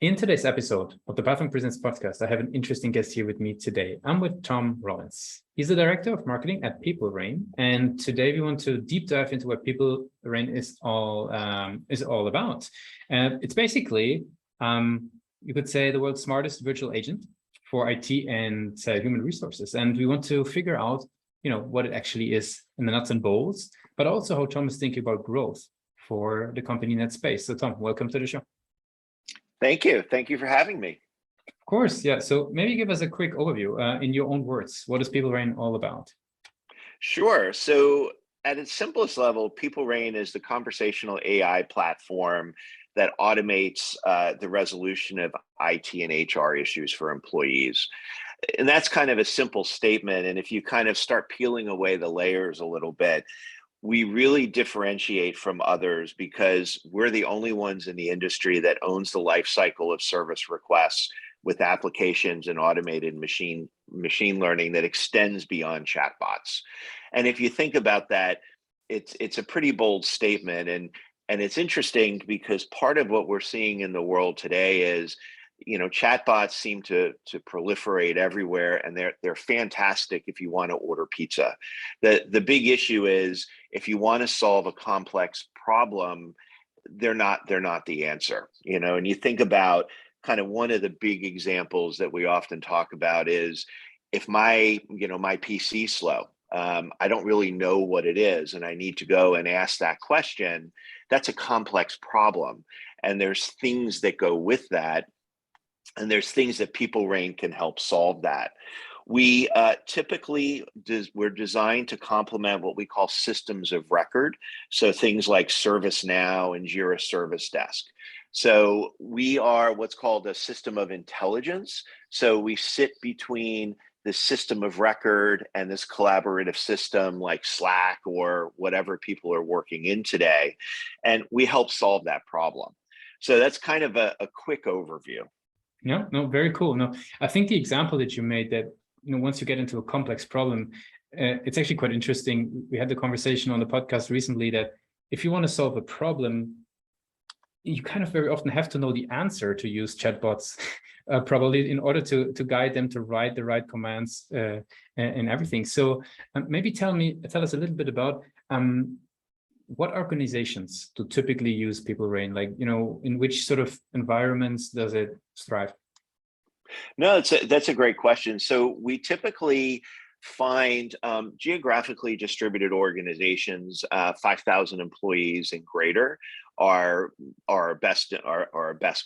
In today's episode of the PeopleReign Presents podcast, I have an interesting guest here with me today. I'm with Thom Robbins. He's the director of marketing at PeopleReign, and today we want to deep dive into what PeopleReign is all about. And it's basically, you could say, the world's smartest virtual agent for IT and human resources. And we want to figure out, what it actually is in the nuts and bolts, but also how Thom is thinking about growth for the company in that space. So, Thom, welcome to the show. Thank you. Thank you for having me. Of course, yeah. So maybe give us a quick overview in your own words. What is PeopleReign all about? Sure. So at its simplest level, PeopleReign is the conversational AI platform that automates the resolution of IT and HR issues for employees. And that's kind of a simple statement. And if you kind of start peeling away the layers a little bit, we really differentiate from others because we're the only ones in the industry that owns the life cycle of service requests with applications and automated machine learning that extends beyond chatbots. And if you think about that, it's a pretty bold statement. And it's interesting because part of what we're seeing in the world today is, chatbots seem to proliferate everywhere, and they're fantastic if you want to order pizza. The big issue is if you want to solve a complex problem, they're not the answer. And you think about kind of one of the big examples that we often talk about is if my PC is slow, I don't really know what it is, and I need to go and ask that question. That's a complex problem, and there's things that go with that. And there's things that PeopleReign can help solve that. We we're designed to complement what we call systems of record. So things like ServiceNow and Jira Service Desk. So we are what's called a system of intelligence. So we sit between the system of record and this collaborative system like Slack or whatever people are working in today. And we help solve that problem. So that's kind of a quick overview. Yeah, no, very cool. No, I think the example that you made that, once you get into a complex problem, it's actually quite interesting. We had the conversation on the podcast recently that if you want to solve a problem, you kind of very often have to know the answer to use chatbots, probably in order to guide them to write the right commands and everything. So maybe tell us a little bit about what organizations do typically use PeopleReign? Like, in which sort of environments does it thrive? No, that's a great question. So we typically find geographically distributed organizations, 5,000 employees and greater, are our best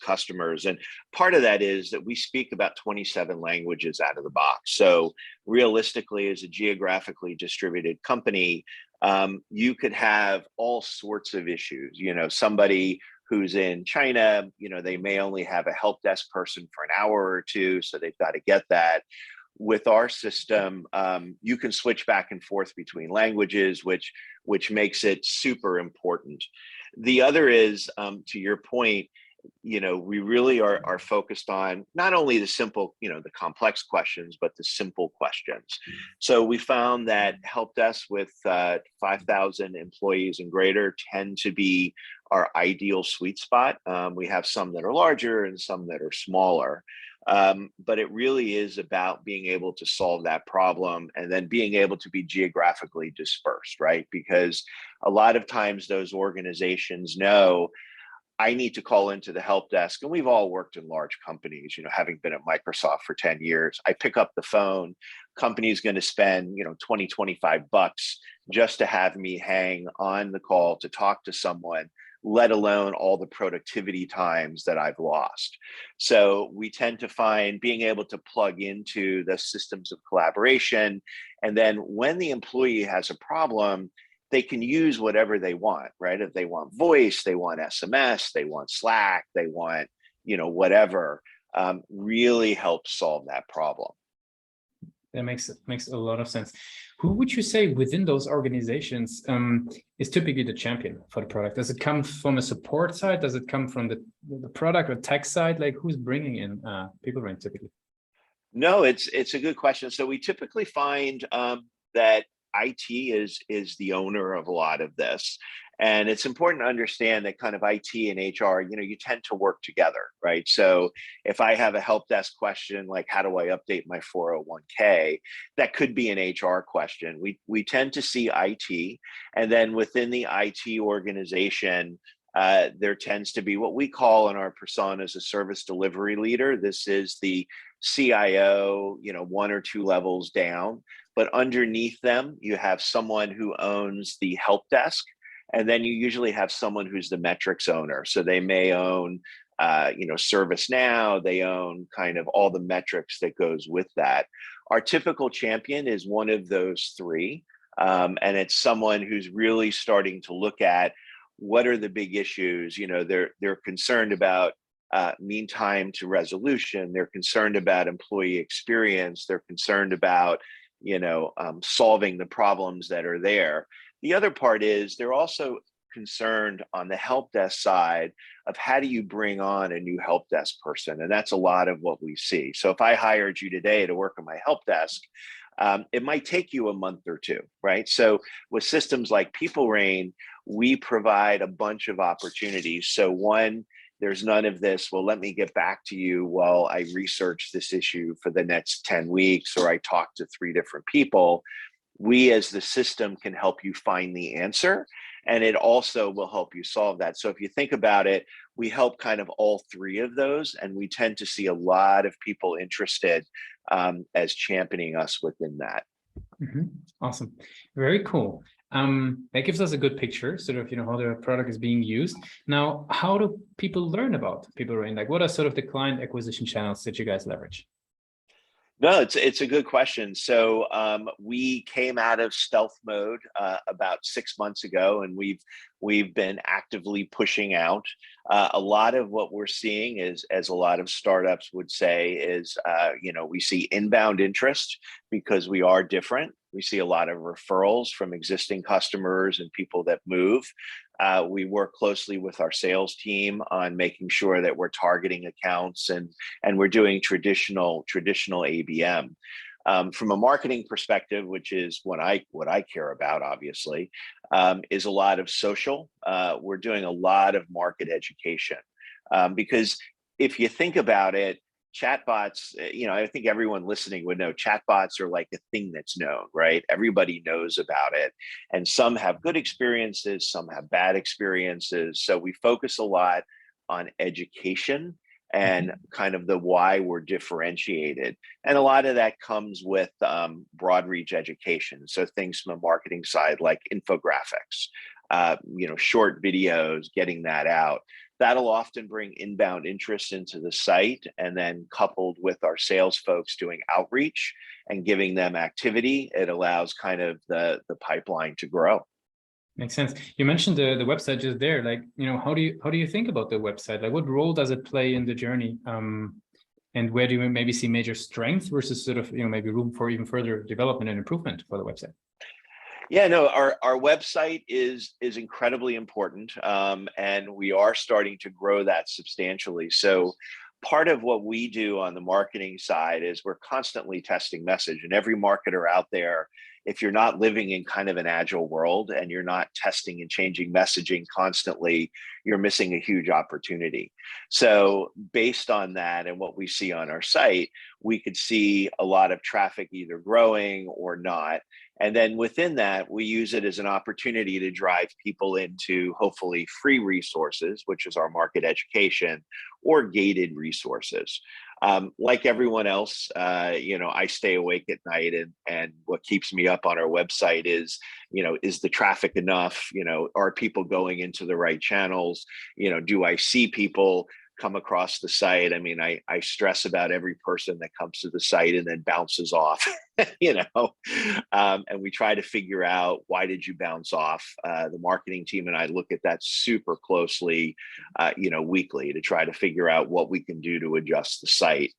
customers. And part of that is that we speak about 27 languages out of the box. So realistically, as a geographically distributed company, you could have all sorts of issues. Somebody who's in China, they may only have a help desk person for an hour or two, so they've got to get that. With our system, you can switch back and forth between languages, which makes it super important. The other is, to your point, we really are focused on not only the simple, the complex questions, but the simple questions. So we found that help desks with 5,000 employees and greater tend to be our ideal sweet spot. We have some that are larger and some that are smaller. But it really is about being able to solve that problem and then being able to be geographically dispersed, right? Because a lot of times those organizations know I need to call into the help desk, and we've all worked in large companies, having been at Microsoft for 10 years, I pick up the phone, company's going to spend, 20, 25 bucks just to have me hang on the call to talk to someone, let alone all the productivity times that I've lost. So we tend to find being able to plug into the systems of collaboration. And then when the employee has a problem, they can use whatever they want, right? If they want voice, they want SMS, they want Slack, they want, whatever, really helps solve that problem. That makes a lot of sense. Who would you say within those organizations is typically the champion for the product? Does it come from a support side? Does it come from the product or tech side? Like, who's bringing in PeopleReign typically? No, it's a good question. So we typically find that IT is the owner of a lot of this. And it's important to understand that kind of IT and HR, you tend to work together, right? So if I have a help desk question, like how do I update my 401k, that could be an HR question. We tend to see IT, and then within the IT organization, there tends to be what we call in our personas a service delivery leader. This is the CIO, one or two levels down, but underneath them, you have someone who owns the help desk. And then you usually have someone who's the metrics owner. So they may own, ServiceNow, they own kind of all the metrics that goes with that. Our typical champion is one of those three. And it's someone who's really starting to look at what are the big issues. They're concerned about mean time to resolution. They're concerned about employee experience. They're concerned about, solving the problems that are there. The other part is they're also concerned on the help desk side of how do you bring on a new help desk person? And that's a lot of what we see. So if I hired you today to work on my help desk, it might take you a month or two, right? So with systems like PeopleReign, we provide a bunch of opportunities. So one, there's none of this, well, let me get back to you while I research this issue for the next 10 weeks, or I talk to 3 different people. We as the system can help you find the answer, and it also will help you solve that. So if you think about it, we help kind of all 3 of those, and we tend to see a lot of people interested as championing us within that. Awesome. Very cool. That gives us a good picture, sort of, how the product is being used. Now, how do people learn about PeopleReign? Like, what are sort of the client acquisition channels that you guys leverage? No, it's a good question. So we came out of stealth mode about 6 months ago, and we've been actively pushing out. A lot of what we're seeing is, as a lot of startups would say, is we see inbound interest because we are different. We see a lot of referrals from existing customers and people that move. We work closely with our sales team on making sure that we're targeting accounts and we're doing traditional ABM. From a marketing perspective, which is what I care about, obviously, is a lot of social. We're doing a lot of market education because if you think about it, chatbots, I think everyone listening would know chatbots are like a thing that's known, right? Everybody knows about it. And some have good experiences, some have bad experiences. So we focus a lot on education and kind of the why we're differentiated. And a lot of that comes with broad reach education. So things from a marketing side like infographics, short videos, getting that out. That'll often bring inbound interest into the site, and then coupled with our sales folks doing outreach and giving them activity, it allows kind of the pipeline to grow. Makes sense. You mentioned the website just there. Like, how do you think about the website? Like, what role does it play in the journey? And where do you maybe see major strength versus sort of, maybe room for even further development and improvement for the website? Yeah, no, our website is incredibly important, and we are starting to grow that substantially. So part of what we do on the marketing side is we're constantly testing message, and every marketer out there, if you're not living in kind of an agile world and you're not testing and changing messaging constantly, you're missing a huge opportunity. So based on that and what we see on our site, we could see a lot of traffic either growing or not. And then within that, we use it as an opportunity to drive people into hopefully free resources, which is our market education, or gated resources. Like everyone else, I stay awake at night, and what keeps me up on our website is the traffic enough? Are people going into the right channels? Do I see people come across the site? I mean, I stress about every person that comes to the site and then bounces off, and we try to figure out, why did you bounce off? The marketing team and I look at that super closely, weekly, to try to figure out what we can do to adjust the site.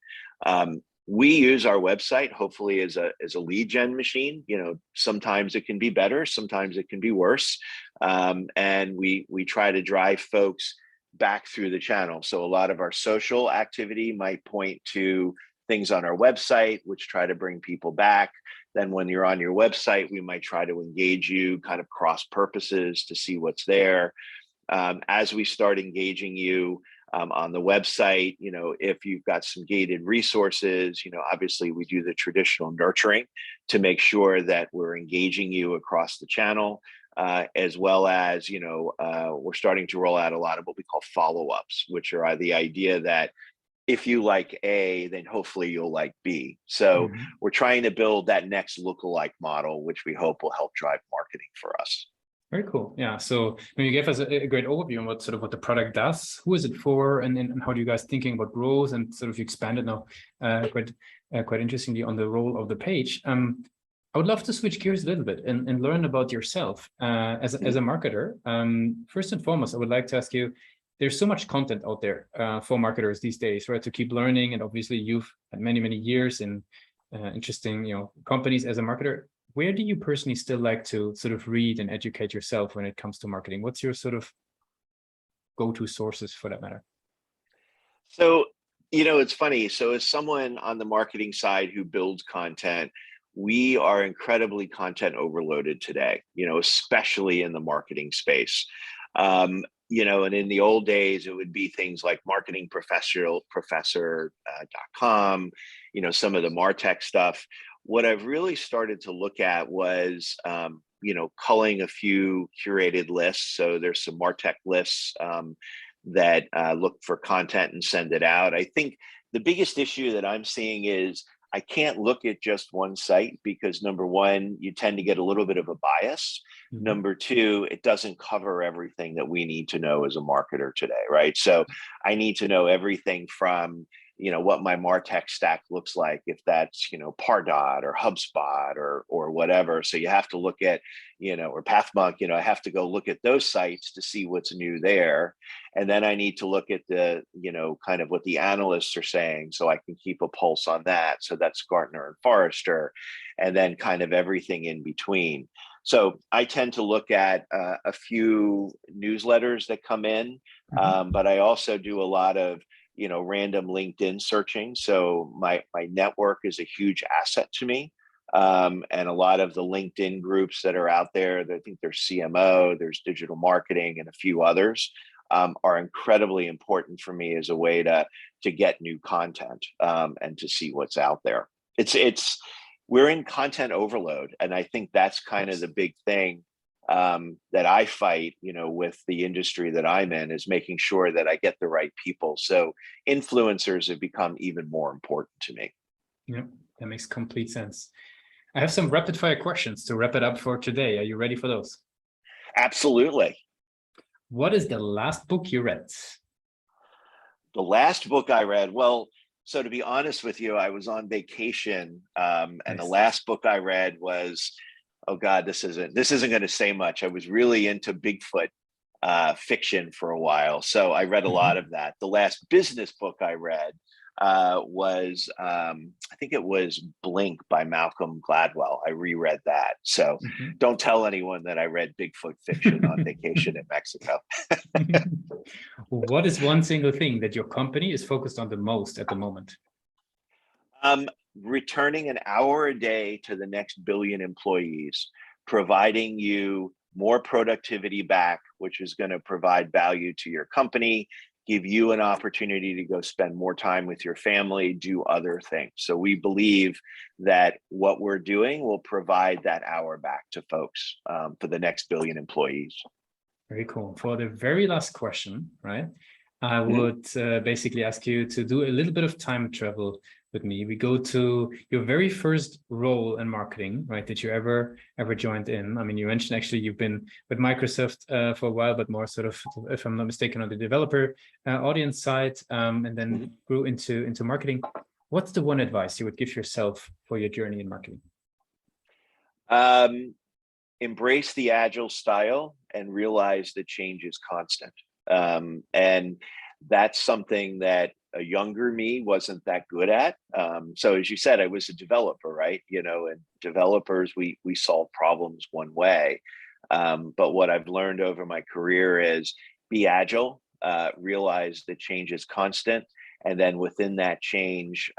We use our website hopefully as a lead gen machine. Sometimes it can be better, sometimes it can be worse, and we try to drive folks back through the channel. So a lot of our social activity might point to things on our website, which try to bring people back. Then when you're on your website, we might try to engage you kind of cross purposes to see what's there. As we start engaging you on the website, if you've got some gated resources, obviously we do the traditional nurturing to make sure that we're engaging you across the channel, as well as, we're starting to roll out a lot of what we call follow-ups, which are the idea that if you like A, then hopefully you'll like B. So we're trying to build that next lookalike model, which we hope will help drive marketing for us. Very cool. Yeah. So you gave us a great overview on what the product does, who is it for, and how do you guys thinking about roles, and sort of you expanded now quite interestingly on the role of the page. I would love to switch gears a little bit and learn about yourself as a marketer. First and foremost, I would like to ask you, there's so much content out there for marketers these days, right? To keep learning, and obviously you've had many years in interesting companies as a marketer. Where do you personally still like to sort of read and educate yourself when it comes to marketing? What's your sort of go-to sources for that matter? So, it's funny. So as someone on the marketing side who builds content, we are incredibly content overloaded today, especially in the marketing space. And in the old days, it would be things like marketingprofessor.com, some of the MarTech stuff. What I've really started to look at was, culling a few curated lists. So there's some MarTech lists that look for content and send it out. I think the biggest issue that I'm seeing is I can't look at just one site because, number one, you tend to get a little bit of a bias. Number two, it doesn't cover everything that we need to know as a marketer today, right? So I need to know everything from, what my MarTech stack looks like, if that's, Pardot or HubSpot or whatever. So you have to look at, or PathMonk, I have to go look at those sites to see what's new there. And then I need to look at the, kind of what the analysts are saying so I can keep a pulse on that. So that's Gartner and Forrester, and then kind of everything in between. So I tend to look at a few newsletters that come in, but I also do a lot of, random LinkedIn searching. So my network is a huge asset to me. And a lot of the LinkedIn groups that are out there, I think there's CMO, there's digital marketing, and a few others, are incredibly important for me as a way to get new content and to see what's out there. We're in content overload, and I think that's kind of the big thing that I fight, with the industry that I'm in, is making sure that I get the right people. So influencers have become even more important to me. Yeah, that makes complete sense. I have some rapid fire questions to wrap it up for today. Are you ready for those? Absolutely. What is the last book you read? The last book I read, well, so to be honest with you, I was on vacation, and the last book I read was, oh God, this isn't going to say much. I was really into Bigfoot fiction for a while, so I read a lot of that. The last business book I read was, I think it was Blink by Malcolm Gladwell. I reread that. So don't tell anyone that I read Bigfoot fiction on vacation in Mexico. What is one single thing that your company is focused on the most at the moment? Returning an hour a day to the next billion employees, providing you more productivity back, which is going to provide value to your company, give you an opportunity to go spend more time with your family, do other things. So we believe that what we're doing will provide that hour back to folks for the next billion employees. Very cool. For the very last question, right, I would basically ask you to do a little bit of time travel with me. We go to your very first role in marketing, right, that you ever joined in. I mean, you mentioned actually you've been with Microsoft for a while, but more sort of, if I'm not mistaken, on the developer audience side, and then grew into marketing. What's the one advice you would give yourself for your journey in marketing? Embrace the agile style and realize that change is constant. And that's something that a younger me wasn't that good at. So as you said, I was a developer, right? And developers, we solve problems one way. But what I've learned over my career is be agile, realize that change is constant, and then within that change,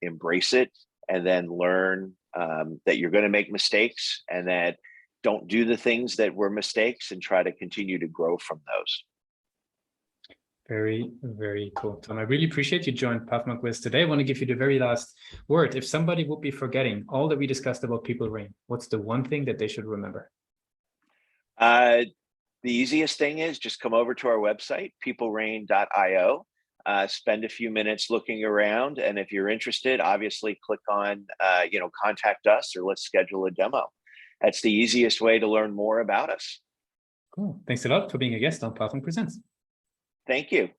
embrace it, and then learn that you're going to make mistakes, and that don't do the things that were mistakes, and try to continue to grow from those. Very, very cool, Thom. I really appreciate you joined Pathmark with us today. I want to give you the very last word. If somebody would be forgetting all that we discussed about PeopleReign, what's the one thing that they should remember? The easiest thing is just come over to our website, PeopleReign.io. Spend a few minutes looking around, and if you're interested, obviously click on contact us, or let's schedule a demo. That's the easiest way to learn more about us. Cool. Thanks a lot for being a guest on Pathmark Presents. Thank you.